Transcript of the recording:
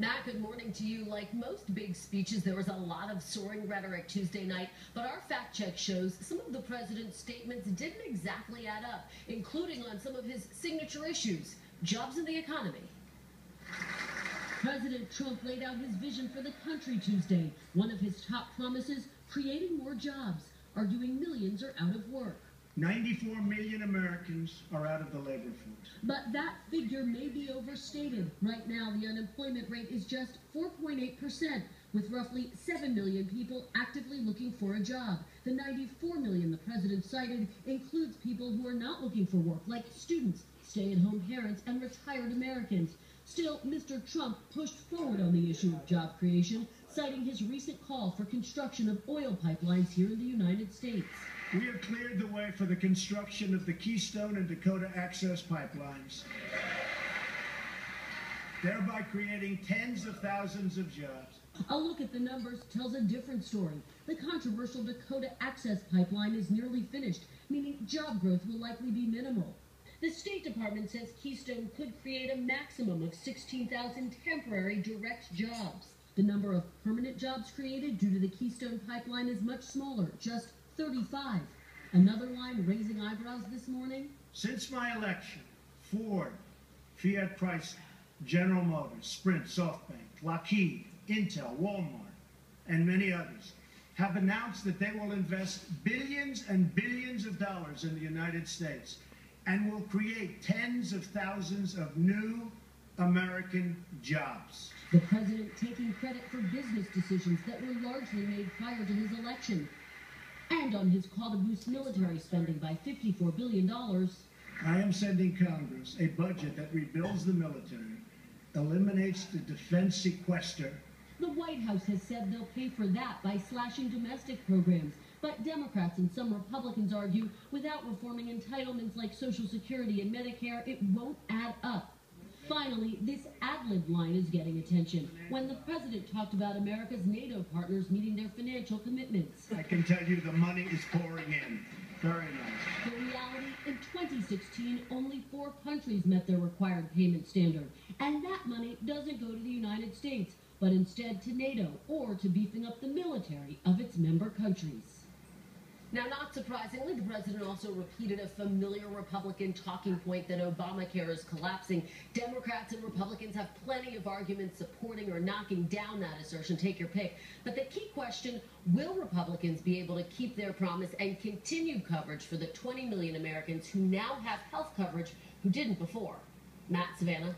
Matt, good morning to you. Like most big speeches, there was a lot of soaring rhetoric Tuesday night, but our fact check shows some of the president's statements didn't exactly add up, including on some of his signature issues, jobs and the economy. President Trump laid out his vision for the country Tuesday. One of his top promises, creating more jobs, arguing millions are out of work. 94 million Americans are out of the labor force. But that figure may be overstated. Right now, the unemployment rate is just 4.8%, with roughly 7 million people actively looking for a job. The 94 million the president cited includes people who are not looking for work, like students, stay-at-home parents, and retired Americans. Still, Mr. Trump pushed forward on the issue of job creation, citing his recent call for construction of oil pipelines here in the United States. We have cleared the way for the construction of the Keystone and Dakota Access pipelines, thereby creating tens of thousands of jobs. A look at the numbers tells a different story. The controversial Dakota Access pipeline is nearly finished, meaning job growth will likely be minimal. The State Department says Keystone could create a maximum of 16,000 temporary direct jobs. The number of permanent jobs created due to the Keystone pipeline is much smaller, just 35. Another line raising eyebrows this morning? Since my election, Ford, Fiat Chrysler, General Motors, Sprint, SoftBank, Lockheed, Intel, Walmart, and many others have announced that they will invest billions and billions of dollars in the United States and will create tens of thousands of new American jobs. The president taking credit for business decisions that were largely made prior to his election, and on his call to boost military spending by $54 billion. I am sending Congress a budget that rebuilds the military, eliminates the defense sequester. The White House has said they'll pay for that by slashing domestic programs, but Democrats and some Republicans argue without reforming entitlements like Social Security and Medicare, it won't add up. Finally, this ad-lib line is getting attention when the president talked about America's NATO partners meeting their financial commitments. I can tell you the money is pouring in. Very nice. The reality, in 2016, only 4 countries met their required payment standard. And that money doesn't go to the United States, but instead to NATO or to beefing up the military of its member countries. Now, not surprisingly, the president also repeated a familiar Republican talking point that Obamacare is collapsing. Democrats and Republicans have plenty of arguments supporting or knocking down that assertion. Take your pick. But the key question, will Republicans be able to keep their promise and continue coverage for the 20 million Americans who now have health coverage who didn't before? Matt, Savannah.